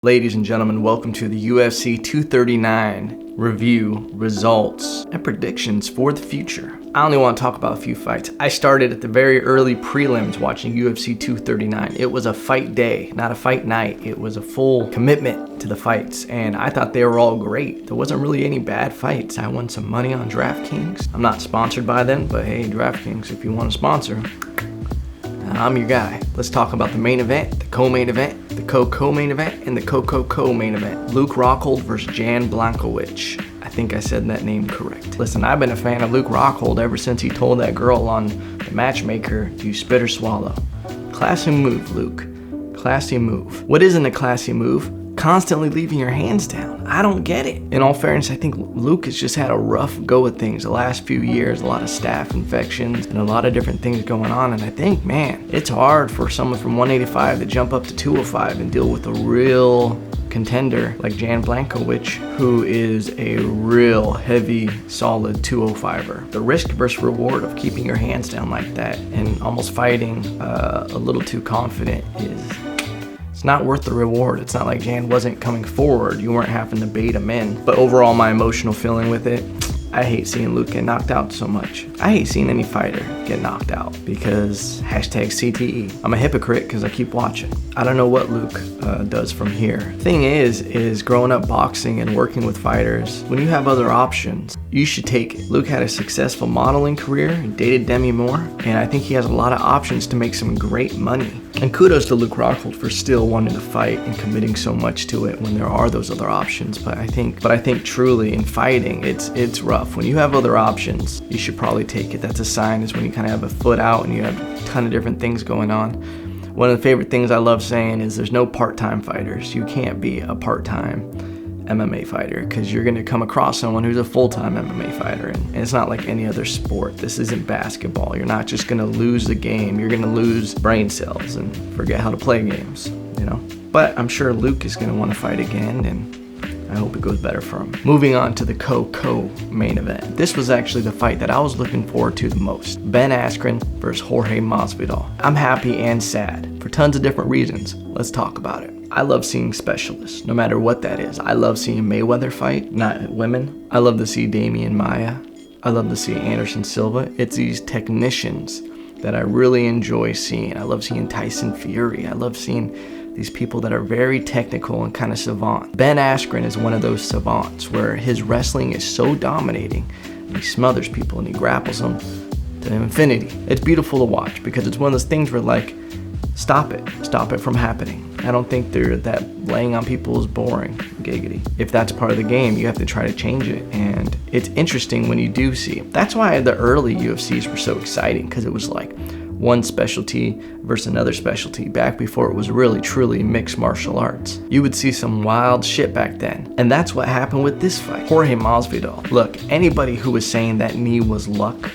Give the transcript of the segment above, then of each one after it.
Ladies and gentlemen, welcome to the UFC 239 review, results, and predictions for the future. I only want to talk about a few fights. I started at the very early prelims watching UFC 239. It was a fight day, not a fight night. It was a full commitment to the fights, and I thought they were all great. There wasn't really any bad fights. I won some money on DraftKings. I'm not sponsored by them, but hey, DraftKings, if you want to sponsor, I'm your guy. Let's talk about the main event, the co-main event, the co-co-main event, and the co-co-co-main event. Luke Rockhold versus Jan Blachowicz. I think I said that name correct. Listen, I've been a fan of Luke Rockhold ever since he told that girl on the matchmaker to spit or swallow. Classy move, Luke. Classy move. What isn't a classy move? Constantly leaving your hands down. I don't get it. In all fairness, I think Luke has just had a rough go of things the last few years, a lot of staph infections and a lot of different things going on. And I think, man, it's hard for someone from 185 to jump up to 205 and deal with a real contender like Jan Blachowicz, who is a real heavy, solid 205er. The risk versus reward of keeping your hands down like that and almost fighting a little too confident is... it's not worth the reward. It's not like Jan wasn't coming forward. You weren't having to bait him in. But overall, my emotional feeling with it, I hate seeing Luke get knocked out so much. I hate seeing any fighter get knocked out because #CTE. I'm a hypocrite because I keep watching. I don't know what Luke does from here. Thing is growing up boxing and working with fighters, when you have other options, you should take it. Luke had a successful modeling career, dated Demi Moore, and I think he has a lot of options to make some great money. And kudos to Luke Rockhold for still wanting to fight and committing so much to it when there are those other options. But I think truly in fighting, it's rough. When you have other options, you should probably take it. That's a sign is when you kind of have a foot out and you have a ton of different things going on. One of the favorite things I love saying is there's no part-time fighters. You can't be a part-time MMA fighter because you're going to come across someone who's a full-time MMA fighter, and it's not like any other sport. This isn't basketball. You're not just going to lose the game. You're going to lose brain cells and forget how to play games, you know. But I'm sure Luke is going to want to fight again, and I hope it goes better for him. Moving on to the co-co main event. This was actually the fight that I was looking forward to the most. Ben Askren versus Jorge Masvidal. I'm happy and sad for tons of different reasons. Let's talk about it. I love seeing specialists, no matter what that is. I love seeing Mayweather fight, not women. I love to see Damian Maia. I love to see Anderson Silva. It's these technicians that I really enjoy seeing. I love seeing Tyson Fury. I love seeing these people that are very technical and kind of savant. Ben Askren is one of those savants where his wrestling is so dominating. And he smothers people and he grapples them to infinity. It's beautiful to watch because it's one of those things where like, stop it from happening. I don't think that laying on people is boring, giggity. If that's part of the game, you have to try to change it. And it's interesting when you do see it. That's why the early UFCs were so exciting, because it was like one specialty versus another specialty back before it was really truly mixed martial arts. You would see some wild shit back then. And that's what happened with this fight. Jorge Masvidal. Look, anybody who was saying that knee was luck,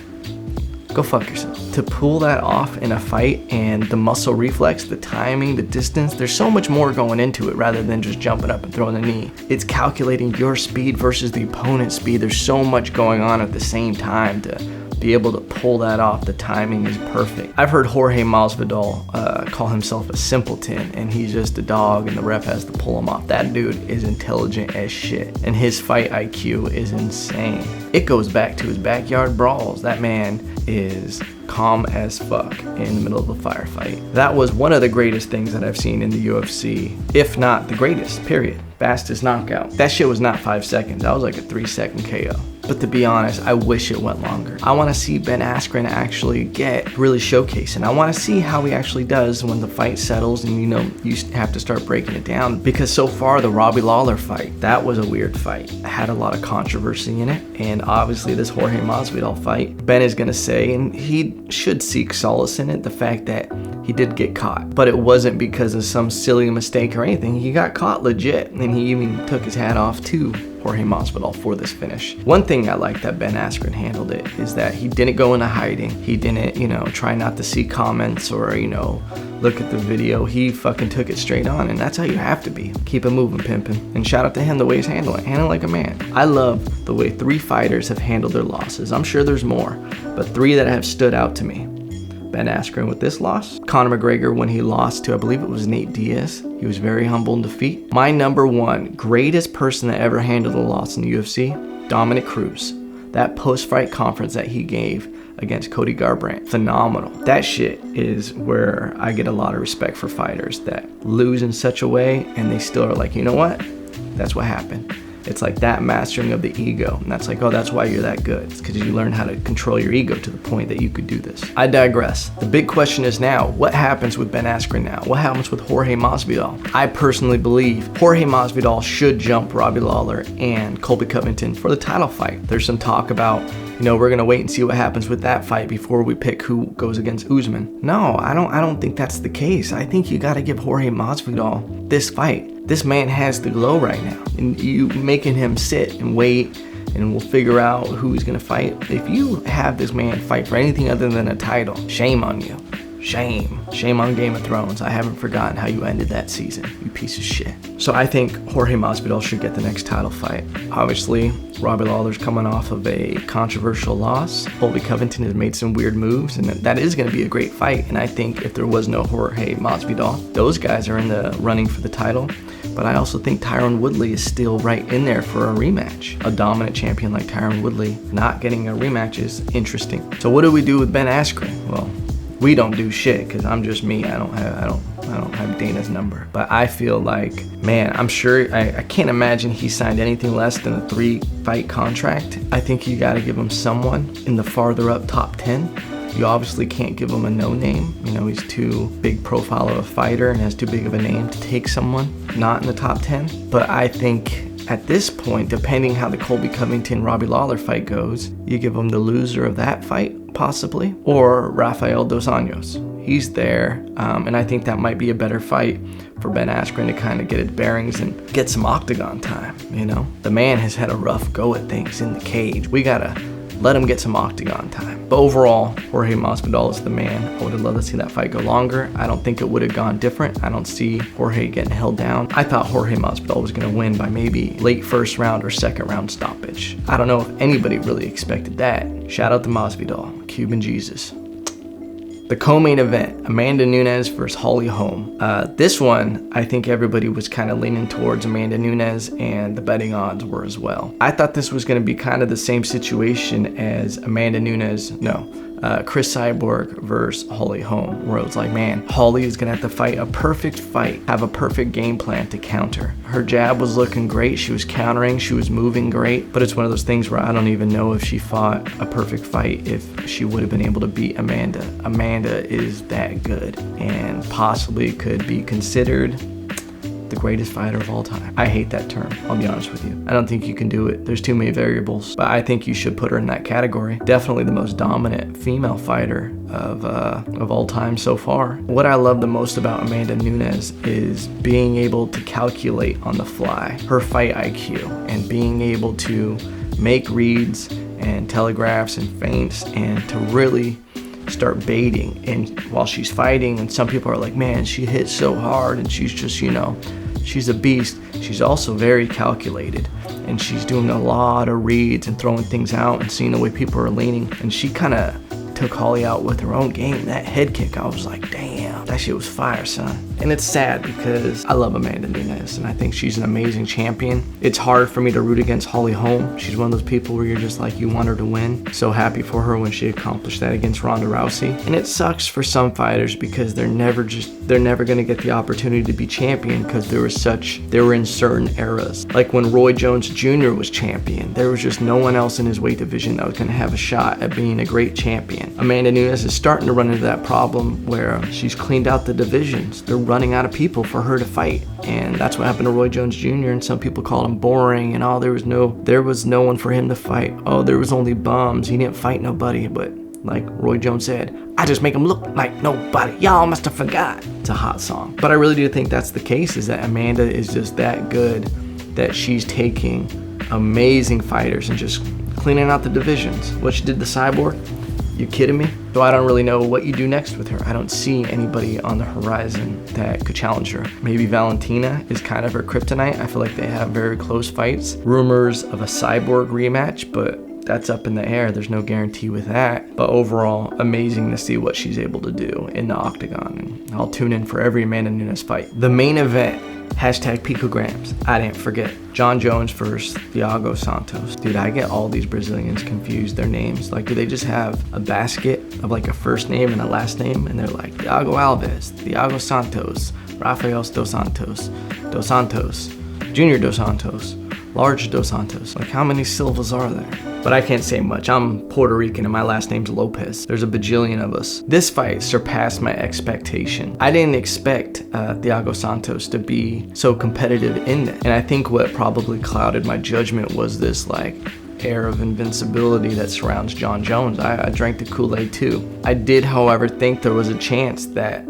go fuck yourself. To pull that off in a fight and the muscle reflex, the timing, the distance, there's so much more going into it rather than just jumping up and throwing the knee. It's calculating your speed versus the opponent's speed. There's so much going on at the same time to be able to pull that off. The timing is perfect. I've heard Jorge Masvidal call himself a simpleton and he's just a dog and the ref has to pull him off. That dude is intelligent as shit and his fight IQ is insane. It goes back to his backyard brawls. That man is calm as fuck in the middle of a firefight. That was one of the greatest things that I've seen in the UFC, if not the greatest, period. Fastest knockout. That shit was not 5 seconds. That was like a 3-second KO. But to be honest, I wish it went longer. I want to see Ben Askren actually get really showcased, and I want to see how he actually does when the fight settles and you have to start breaking it down. Because so far, the Robbie Lawler fight, that was a weird fight. It had a lot of controversy in it, and obviously this Jorge Masvidal fight, Ben is going to say, and he should seek solace in it, the fact that he did get caught. But it wasn't because of some silly mistake or anything. He got caught legit, and he even took his hat off to Jorge Masvidal for this finish. One thing I like that Ben Askren handled it is that he didn't go into hiding. He didn't, try not to see comments or, look at the video. He fucking took it straight on, and that's how you have to be. Keep it moving, pimpin'. And shout out to him the way he's handling it. Handle like a man. I love the way 3 fighters have handled their losses. I'm sure there's more, but 3 that have stood out to me. Ben Askren with this loss. Conor McGregor when he lost to, I believe it was Nate Diaz. He was very humble in defeat. My number one greatest person that ever handled a loss in the UFC, Dominic Cruz. That post-fight conference that he gave against Cody Garbrandt, phenomenal. That shit is where I get a lot of respect for fighters that lose in such a way and they still are like, you know what? That's what happened. It's like that mastering of the ego. And that's like, oh, that's why you're that good. It's because you learn how to control your ego to the point that you could do this. I digress. The big question is now, what happens with Ben Askren now? What happens with Jorge Masvidal? I personally believe Jorge Masvidal should jump Robbie Lawler and Colby Covington for the title fight. There's some talk about, you know, we're going to wait and see what happens with that fight before we pick who goes against Usman. No, I don't think that's the case. I think you got to give Jorge Masvidal this fight. This man has the glow right now, and you making him sit and wait and we'll figure out who he's gonna fight. If you have this man fight for anything other than a title, shame on you. Shame on Game of Thrones. I haven't forgotten how you ended that season, you piece of shit. So I think Jorge Masvidal should get the next title fight. Obviously, Robbie Lawler's coming off of a controversial loss. Colby Covington has made some weird moves, and that is going to be a great fight. And I think if there was no Jorge Masvidal, those guys are in the running for the title. But I also think Tyron Woodley is still right in there for a rematch. A dominant champion like Tyron Woodley not getting a rematch is interesting. So what do we do with Ben Askren? Well, we don't do shit because I'm just me. I don't have Dana's number. But I feel like, man, I'm sure, I can't imagine he signed anything less than a 3-fight contract. I think you got to give him someone in the farther up top 10. You obviously can't give him a no name. You know, he's too big profile of a fighter and has too big of a name to take someone not in the top 10. But I think at this point, depending how the Colby Covington-Robbie Lawler fight goes, you give him the loser of that fight, possibly, or Rafael Dos Anjos. He's there, and I think that might be a better fight for Ben Askren to kind of get his bearings and get some octagon time, you know? The man has had a rough go at things in the cage. We gotta let him get some octagon time. But overall, Jorge Masvidal is the man. I would have loved to see that fight go longer. I don't think it would have gone different. I don't see Jorge getting held down. I thought Jorge Masvidal was going to win by maybe late first round or second round stoppage. I don't know if anybody really expected that. Shout out to Masvidal, Cuban Jesus. The co-main event, Amanda Nunez versus Holly Holm. This one, I think everybody was kind of leaning towards Amanda Nunez, and the betting odds were as well. I thought this was going to be kind of the same situation as Chris Cyborg versus Holly Holm, where it was like, man, Holly is going to have to fight a perfect fight, have a perfect game plan to counter. Her jab was looking great. She was countering. She was moving great. But it's one of those things where I don't even know if she fought a perfect fight if she would have been able to beat Amanda. Amanda is that good and possibly could be considered the greatest fighter of all time. I hate that term, I'll be honest with you. I don't think you can do it. There's too many variables, but I think you should put her in that category. Definitely the most dominant female fighter of all time so far. What I love the most about Amanda Nunez is being able to calculate on the fly, her fight IQ, and being able to make reads and telegraphs and feints and to really start baiting and while she's fighting. And some people are like, man, she hits so hard and she's just, you know, she's a beast. She's also very calculated and she's doing a lot of reads and throwing things out and seeing the way people are leaning. And she kind of took Holly out with her own game. That head kick, I was like, damn, that shit was fire, son. And it's sad because I love Amanda Nunez and I think she's an amazing champion. It's hard for me to root against Holly Holm. She's one of those people where you're just like, you want her to win. So happy for her when she accomplished that against Ronda Rousey. And it sucks for some fighters because they're never gonna get the opportunity to be champion because they were in certain eras. Like when Roy Jones Jr. was champion, there was just no one else in his weight division that was gonna have a shot at being a great champion. Amanda Nunez is starting to run into that problem where she's cleaned out the divisions. They're running out of people for her to fight. And that's what happened to Roy Jones Jr. And some people called him boring and there was no one for him to fight. Oh, there was only bums. He didn't fight nobody. But like Roy Jones said, I just make him look like nobody. Y'all must have forgot. It's a hot song. But I really do think that's the case, is that Amanda is just that good that she's taking amazing fighters and just cleaning out the divisions. What she did to Cyborg? You kidding me? So I don't really know what you do next with her. I don't see anybody on the horizon that could challenge her. Maybe Valentina is kind of her kryptonite. I feel like they have very close fights. Rumors of a Cyborg rematch, but that's up in the air. There's no guarantee with that. But overall, amazing to see what she's able to do in the octagon. And I'll tune in for every Amanda Nunez fight. The main event, hashtag picograms. I didn't forget. Jon Jones versus Thiago Santos. Dude, I get all these Brazilians confused, their names. Like, do they just have a basket of like a first name and a last name? And they're like, Thiago Alves, Thiago Santos, Rafael dos Santos, Junior dos Santos, Large dos Santos. Like, how many Silvas are there? But I can't say much. I'm Puerto Rican and my last name's Lopez. There's a bajillion of us. This fight surpassed my expectation. I didn't expect Thiago Santos to be so competitive in it. And I think what probably clouded my judgment was this like air of invincibility that surrounds Jon Jones. I drank the Kool-Aid too. I did, however, think there was a chance that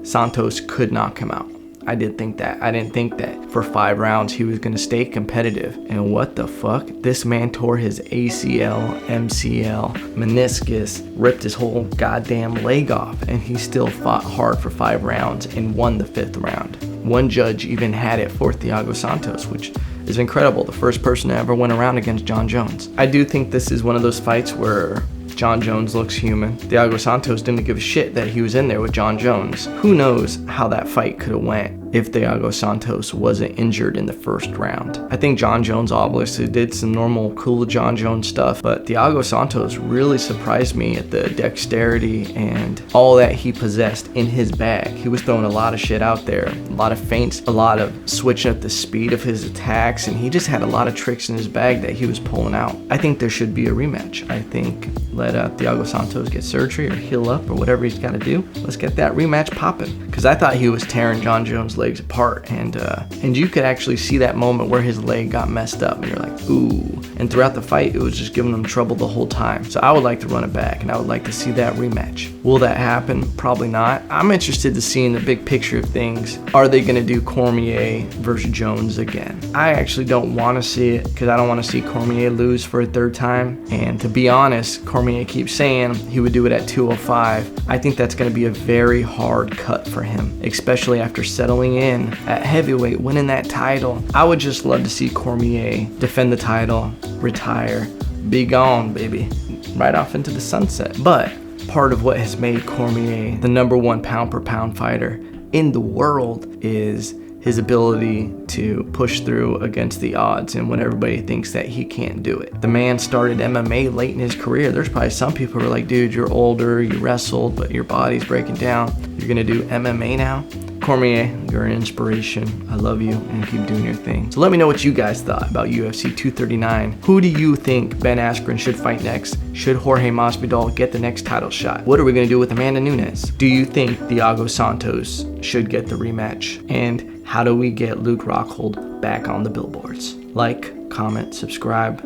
Santos could knock him out. I did think that. I didn't think that for 5 rounds he was going to stay competitive. And what the fuck? This man tore his ACL, MCL, meniscus, ripped his whole goddamn leg off, and he still fought hard for 5 rounds and won the 5th round. One judge even had it for Thiago Santos, which is incredible. The first person to ever win a round against Jon Jones. I do think this is one of those fights where Jon Jones looks human. Thiago Santos didn't give a shit that he was in there with Jon Jones. Who knows how that fight could have went if Thiago Santos wasn't injured in the first round. I think Jon Jones obviously did some normal cool Jon Jones stuff, but Thiago Santos really surprised me at the dexterity and all that he possessed in his bag. He was throwing a lot of shit out there, a lot of feints, a lot of switching up the speed of his attacks, and he just had a lot of tricks in his bag that he was pulling out. I think there should be a rematch. I think let Thiago Santos get surgery or heal up or whatever he's got to do. Let's get that rematch popping. Because I thought he was tearing Jon Jones' legs apart, and you could actually see that moment where his leg got messed up, and you're like, ooh. And throughout the fight, it was just giving him trouble the whole time. So I would like to run it back, and I would like to see that rematch. Will that happen? Probably not. I'm interested to see in the big picture of things, are they going to do Cormier versus Jones again? I actually don't want to see it because I don't want to see Cormier lose for a 3rd time. And to be honest, Cormier keeps saying he would do it at 205. I think that's going to be a very hard cut for him, especially after settling in at heavyweight, winning that title. I would just love to see Cormier defend the title, retire, be gone, baby, right off into the sunset. But part of what has made Cormier the #1 pound-per-pound fighter in the world is his ability to push through against the odds and when everybody thinks that he can't do it. The man started MMA late in his career. There's probably some people who are like, dude, you're older, you wrestled, but your body's breaking down. You're gonna do MMA now? Cormier, you're an inspiration. I love you and keep doing your thing. So let me know what you guys thought about UFC 239. Who do you think Ben Askren should fight next? Should Jorge Masvidal get the next title shot? What are we gonna do with Amanda Nunez? Do you think Thiago Santos should get the rematch? And how do we get Luke Rockhold back on the billboards? Like, comment, subscribe.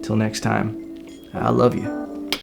Till next time, I love you.